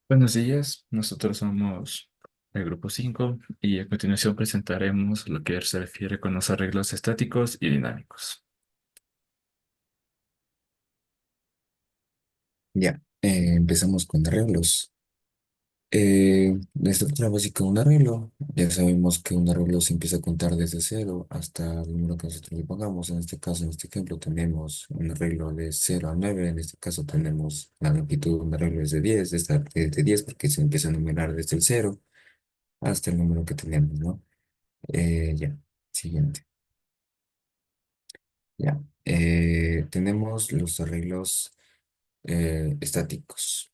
Buenos días, nosotros somos el grupo 5 y a continuación presentaremos lo que se refiere con los arreglos estáticos y dinámicos. Ya, empezamos con arreglos. La estructura básica de un arreglo. Ya sabemos que un arreglo se empieza a contar desde cero hasta el número que nosotros le pongamos. En este caso, en este ejemplo, tenemos un arreglo de 0 a 9. En este caso, tenemos la longitud de un arreglo es de 10, de 10 porque se empieza a numerar desde el cero hasta el número que tenemos, ¿no? Ya, siguiente. Ya, tenemos los arreglos estáticos.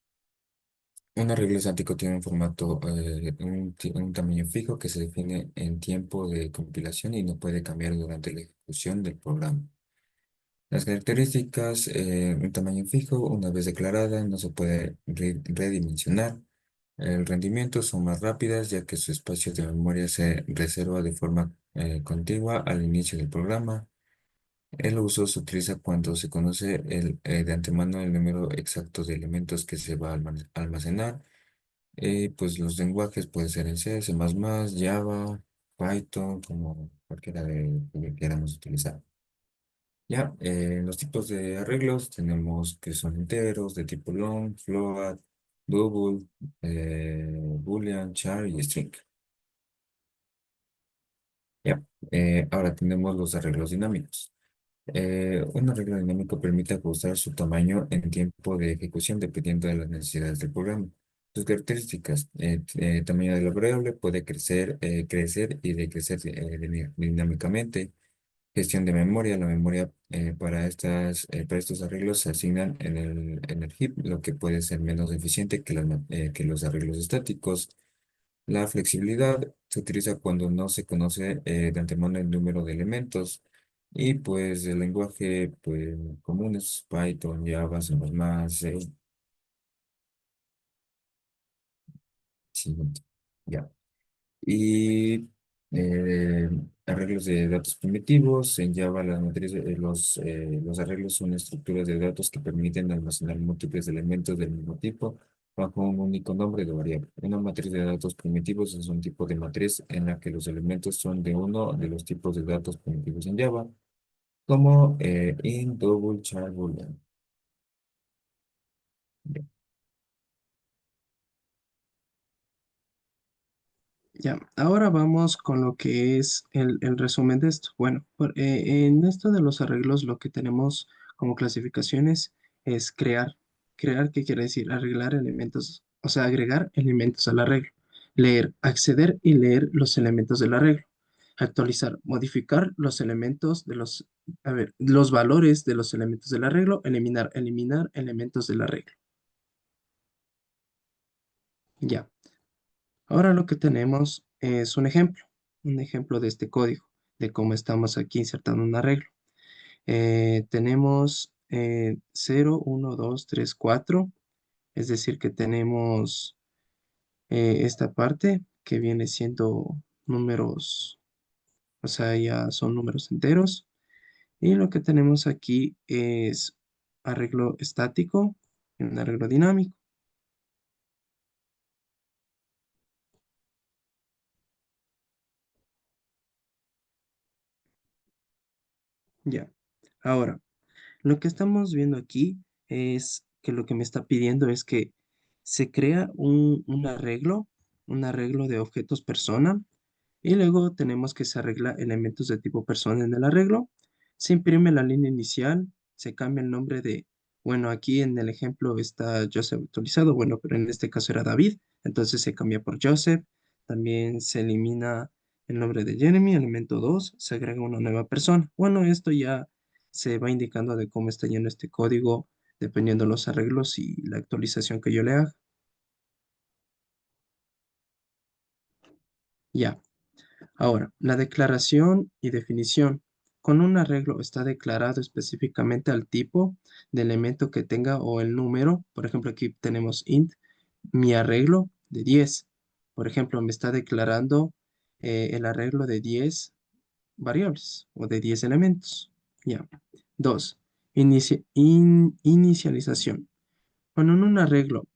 Un arreglo estático tiene un formato, un tamaño fijo que se define en tiempo de compilación y no puede cambiar durante la ejecución del programa. Las características, un tamaño fijo, una vez declarada, no se puede redimensionar. El rendimiento son más rápidas ya que su espacio de memoria se reserva de forma contigua al inicio del programa. El uso se utiliza cuando se conoce de antemano el número exacto de elementos que se va a almacenar. Pues los lenguajes pueden ser en C, C++, Java, Python, como cualquiera de que queramos utilizar. Ya, los tipos de arreglos tenemos que son enteros, de tipo long, float, double, boolean, char y string. Ya, ahora tenemos los arreglos dinámicos. Un arreglo dinámico permite ajustar su tamaño en tiempo de ejecución dependiendo de las necesidades del programa. Sus características, tamaño de la variable puede crecer y decrecer dinámicamente. Gestión de memoria, la memoria para estos arreglos se asignan en el heap, lo que puede ser menos eficiente que los arreglos estáticos. La flexibilidad se utiliza cuando no se conoce de antemano el número de elementos y pues el lenguaje pues, común es Python, Java, C++, C. Sí, ya. Y eh, arreglos de datos primitivos. En Java las matrices, los arreglos son estructuras de datos que permiten almacenar múltiples elementos del mismo tipo bajo un único nombre de variable. Una matriz de datos primitivos es un tipo de matriz en la que los elementos son de uno de los tipos de datos primitivos en Java, como int, double, char, boolean. Ya, ahora vamos con lo que es el resumen de esto. Bueno, en esto de los arreglos lo que tenemos como clasificaciones es crear. Crear, ¿qué quiere decir? Arreglar elementos, o sea, agregar elementos al arreglo. Leer, acceder y leer los elementos del arreglo. Actualizar, modificar los elementos de los valores de los elementos del arreglo. Eliminar elementos del arreglo. Ya. Ahora lo que tenemos es un ejemplo de este código, de cómo estamos aquí insertando un arreglo. Tenemos 0, 1, 2, 3, 4, es decir, que tenemos esta parte que viene siendo números, o sea, ya son números enteros. Y lo que tenemos aquí es arreglo estático y un arreglo dinámico. Ya. Ahora, lo que estamos viendo aquí es que lo que me está pidiendo es que se crea un arreglo de objetos persona, y luego tenemos que se arregla elementos de tipo persona en el arreglo. Se imprime la línea inicial, se cambia el nombre de, bueno, aquí en el ejemplo está Joseph actualizado, bueno, pero en este caso era David, entonces se cambia por Joseph. También se elimina el nombre de Jeremy, elemento 2 se agrega una nueva persona. Bueno, esto ya se va indicando de cómo está yendo este código, dependiendo de los arreglos y la actualización que yo le haga. Ya. Ahora, la declaración y definición. Con un arreglo está declarado específicamente al tipo de elemento que tenga o el número. Por ejemplo, aquí tenemos int, mi arreglo de 10. Por ejemplo, me está declarando el arreglo de 10 variables o de 10 elementos. Ya. 2. Inicialización. Bueno, en un arreglo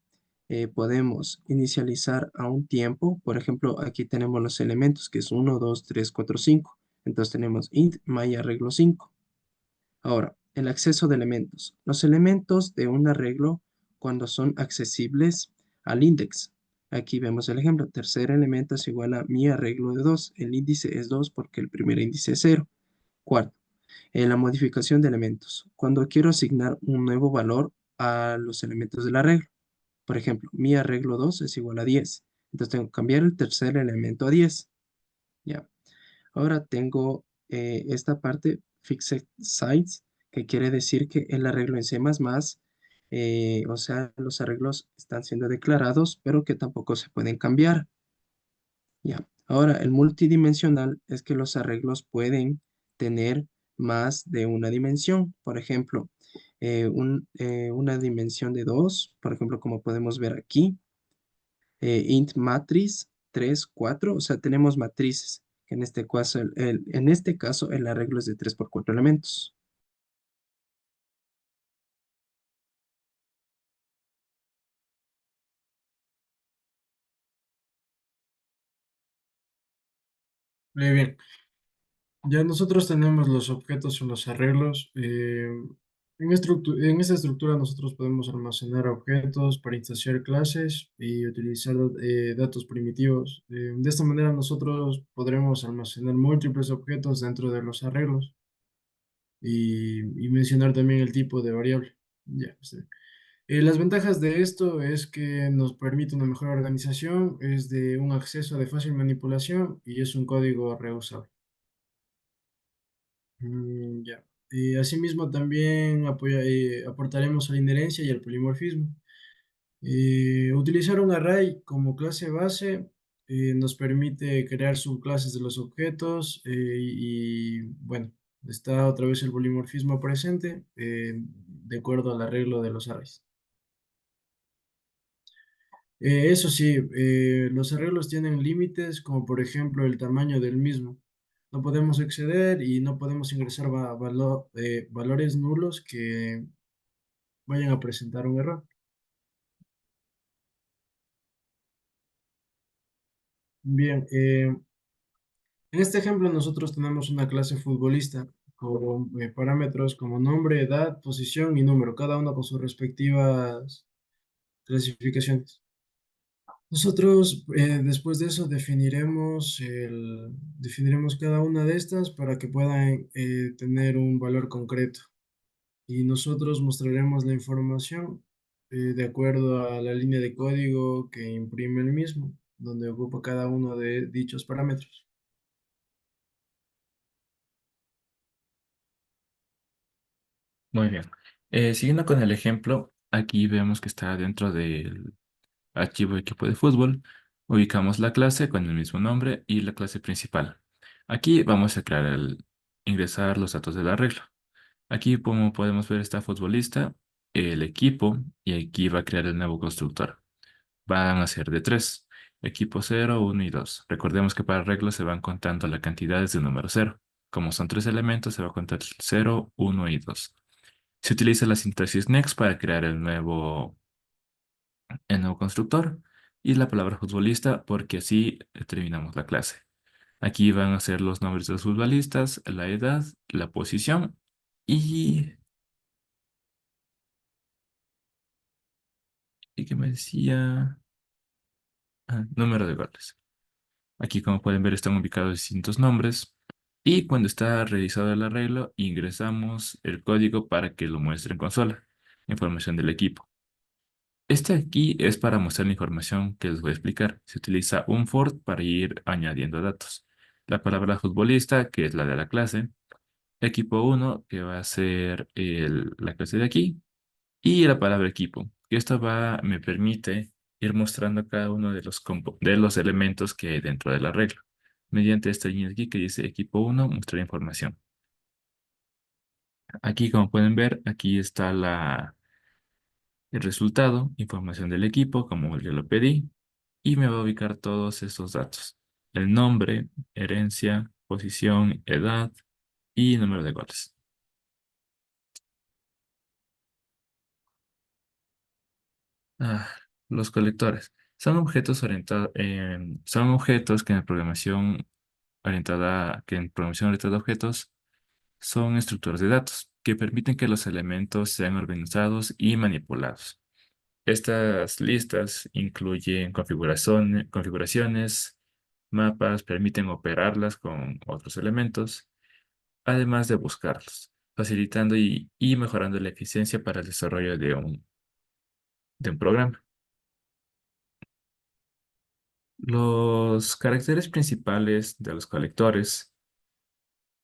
podemos inicializar a un tiempo. Por ejemplo, aquí tenemos los elementos, que es 1, 2, 3, 4, 5. Entonces tenemos int my arreglo 5. Ahora, el acceso de elementos. Los elementos de un arreglo cuando son accesibles al index. Aquí vemos el ejemplo. Tercer elemento es igual a mi arreglo de 2. El índice es 2 porque el primer índice es 0. Cuarto, la modificación de elementos. Cuando quiero asignar un nuevo valor a los elementos del arreglo. Por ejemplo, mi arreglo 2 es igual a 10. Entonces tengo que cambiar el tercer elemento a 10. Ya. Ahora tengo esta parte fixed size, que quiere decir que el arreglo en C++, o sea, los arreglos están siendo declarados, pero que tampoco se pueden cambiar. Ya. Ahora, el multidimensional es que los arreglos pueden tener más de una dimensión. Por ejemplo, una dimensión de 2, por ejemplo, como podemos ver aquí, int matriz 3 4, o sea, tenemos matrices. En este caso, en este caso, el arreglo es de 3 por 4 elementos. Muy bien. Ya nosotros tenemos los objetos o los arreglos. En esta estructura nosotros podemos almacenar objetos para instanciar clases y utilizar datos primitivos. De esta manera nosotros podremos almacenar múltiples objetos dentro de los arreglos y mencionar también el tipo de variable. Ya, está bien. Las ventajas de esto es que nos permite una mejor organización, es de un acceso de fácil manipulación y es un código reusable. Ya. Asimismo, también aportaremos a la inherencia y al polimorfismo. Utilizar un array como clase base nos permite crear subclases de los objetos bueno, está otra vez el polimorfismo presente de acuerdo al arreglo de los arrays. Eso sí, los arreglos tienen límites, como por ejemplo el tamaño del mismo. No podemos exceder y no podemos ingresar valores nulos que vayan a presentar un error. Bien, en este ejemplo nosotros tenemos una clase futbolista con parámetros como nombre, edad, posición y número, cada uno con sus respectivas clasificaciones. Nosotros después de eso definiremos cada una de estas para que puedan tener un valor concreto y nosotros mostraremos la información de acuerdo a la línea de código que imprime el mismo, donde ocupa cada uno de dichos parámetros. Muy bien. Siguiendo con el ejemplo, aquí vemos que está dentro del archivo equipo de fútbol. Ubicamos la clase con el mismo nombre y la clase principal. Aquí vamos a ingresar los datos del arreglo. Aquí, como podemos ver, está futbolista, el equipo, y aquí va a crear el nuevo constructor. Van a ser de tres: equipo 0, 1 y 2. Recordemos que para arreglos se van contando las cantidades de número 0. Como son tres elementos, se va a contar 0, 1 y 2. Se utiliza la sintaxis next para crear el nuevo constructor y la palabra futbolista porque así terminamos la clase. Aquí van a ser los nombres de los futbolistas, la edad, la posición y... ¿Y qué me decía? Número de goles. Aquí, como pueden ver, están ubicados distintos nombres. Y cuando está realizado el arreglo, ingresamos el código para que lo muestre en consola. Información del equipo. Este aquí es para mostrar la información que les voy a explicar. Se utiliza un for para ir añadiendo datos. La palabra futbolista, que es la de la clase. Equipo 1, que va a ser la clase de aquí. Y la palabra equipo. Esto me permite ir mostrando cada uno de los elementos que hay dentro de la regla. Mediante esta línea aquí que dice equipo 1, mostrar información. Aquí, como pueden ver, aquí está el resultado, información del equipo, como yo lo pedí, y me va a ubicar todos estos datos: el nombre, herencia, posición, edad y número de goles. Ah, Los colectores son objetos que en programación orientada a objetos son estructuras de datos que permiten que los elementos sean organizados y manipulados. Estas listas incluyen configuraciones, mapas, permiten operarlas con otros elementos, además de buscarlos, facilitando y mejorando la eficiencia para el desarrollo de un programa. Los caracteres principales de los colectores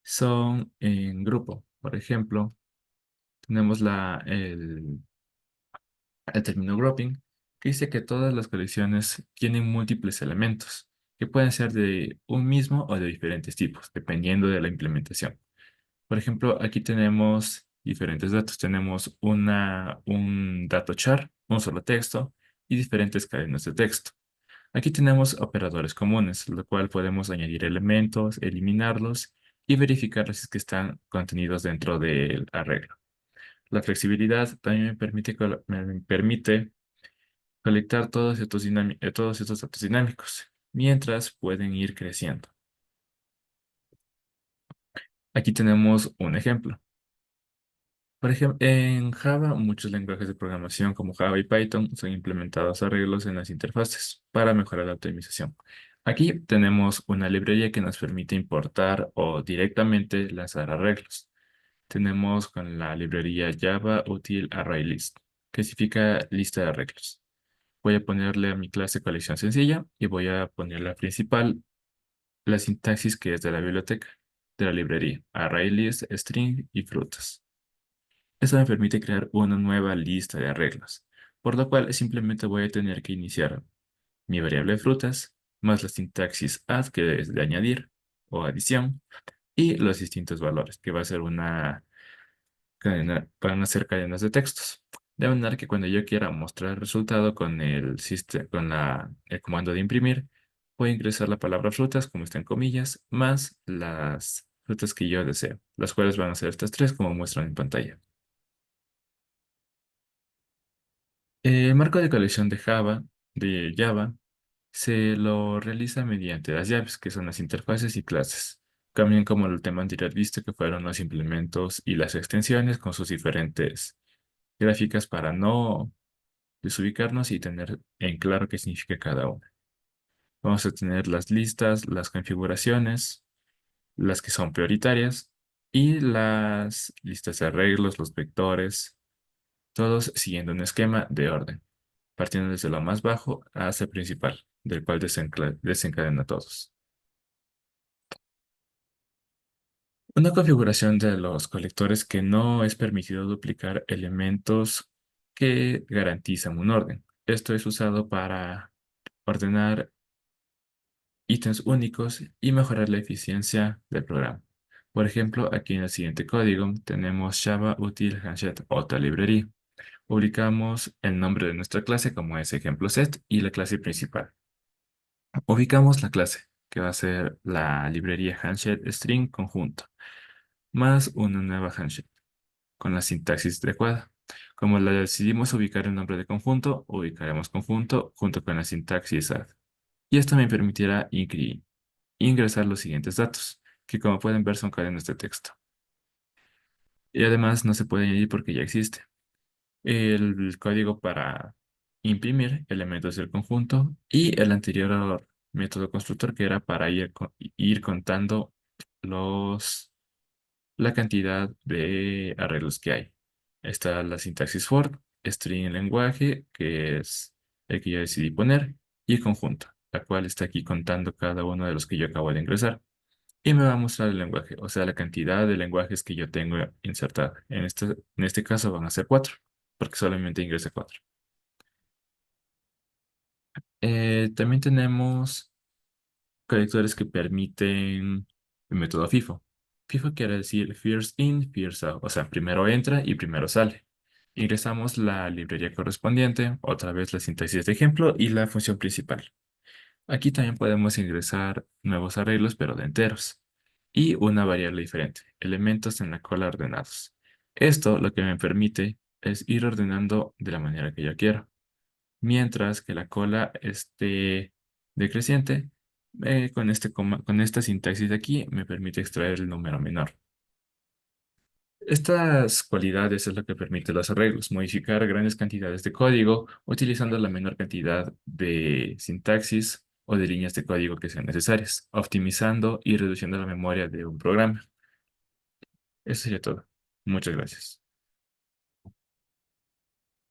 son en grupo. Por ejemplo, tenemos el término grouping, que dice que todas las colecciones tienen múltiples elementos, que pueden ser de un mismo o de diferentes tipos, dependiendo de la implementación. Por ejemplo, aquí tenemos diferentes datos. Tenemos un dato char, un solo texto y diferentes cadenas de texto. Aquí tenemos operadores comunes, lo cual podemos añadir elementos, eliminarlos y verificar si es que están contenidos dentro del arreglo. La flexibilidad también me permite colectar todos estos datos dinámicos, mientras pueden ir creciendo. Aquí tenemos un ejemplo. Por ejemplo, en Java, muchos lenguajes de programación como Java y Python son implementados arreglos en las interfaces para mejorar la optimización. Aquí tenemos una librería que nos permite importar o directamente lanzar arreglos. Tenemos con la librería Java Util Array List, que significa lista de arreglos. Voy a ponerle a mi clase colección sencilla y voy a ponerle a principal la sintaxis que es de la biblioteca, de la librería, array list, string y frutas. Eso me permite crear una nueva lista de arreglos, por lo cual simplemente voy a tener que iniciar mi variable de frutas, más la sintaxis add, que es de añadir o adición, y los distintos valores, que va a ser van a ser cadenas de textos. De manera que cuando yo quiera mostrar el resultado con el comando de imprimir, voy a ingresar la palabra frutas, como está en comillas, más las frutas que yo deseo, las cuales van a ser estas tres, como muestran en pantalla. El marco de colección de Java, se lo realiza mediante las llaves, que son las interfaces y clases. Cambian como el tema anterior visto, que fueron los implementos y las extensiones con sus diferentes gráficas para no desubicarnos y tener en claro qué significa cada una. Vamos a tener las listas, las configuraciones, las que son prioritarias y las listas de arreglos, los vectores, todos siguiendo un esquema de orden, partiendo desde lo más bajo hasta el principal, del cual desencadena todos. Una configuración de los colectores que no es permitido duplicar elementos que garantizan un orden. Esto es usado para ordenar ítems únicos y mejorar la eficiencia del programa. Por ejemplo, aquí en el siguiente código tenemos Java Util Handset, otra librería. Ubicamos el nombre de nuestra clase como es ejemplo set y la clase principal. Ubicamos la clase, que va a ser la librería Handset String conjunto, más una nueva Handset con la sintaxis adecuada. Como la decidimos ubicar el nombre de conjunto, ubicaremos conjunto junto con la sintaxis add. Y esto me permitirá ingresar los siguientes datos, que como pueden ver son cadenas de texto. Y además no se puede añadir porque ya existe. El código para imprimir elementos del conjunto y el anterior método constructor que era para ir contando la cantidad de arreglos que hay. Está la sintaxis for, string en lenguaje, que es el que yo decidí poner, y conjunto, la cual está aquí contando cada uno de los que yo acabo de ingresar. Y me va a mostrar el lenguaje, o sea, la cantidad de lenguajes que yo tengo insertado. En este caso van a ser 4, porque solamente ingresé 4. También tenemos conectores que permiten el método FIFO. FIFO quiere decir first in, first out, o sea, primero entra y primero sale. Ingresamos la librería correspondiente, otra vez la sintaxis de ejemplo y la función principal. Aquí también podemos ingresar nuevos arreglos, pero de enteros, y una variable diferente, elementos en la cola ordenados. Esto lo que me permite es ir ordenando de la manera que yo quiero. mientras que la cola esté decreciente. Con esta sintaxis de aquí me permite extraer el número menor. Estas cualidades es lo que permite los arreglos, modificar grandes cantidades de código utilizando la menor cantidad de sintaxis o de líneas de código que sean necesarias, optimizando y reduciendo la memoria de un programa. Eso sería todo. Muchas gracias.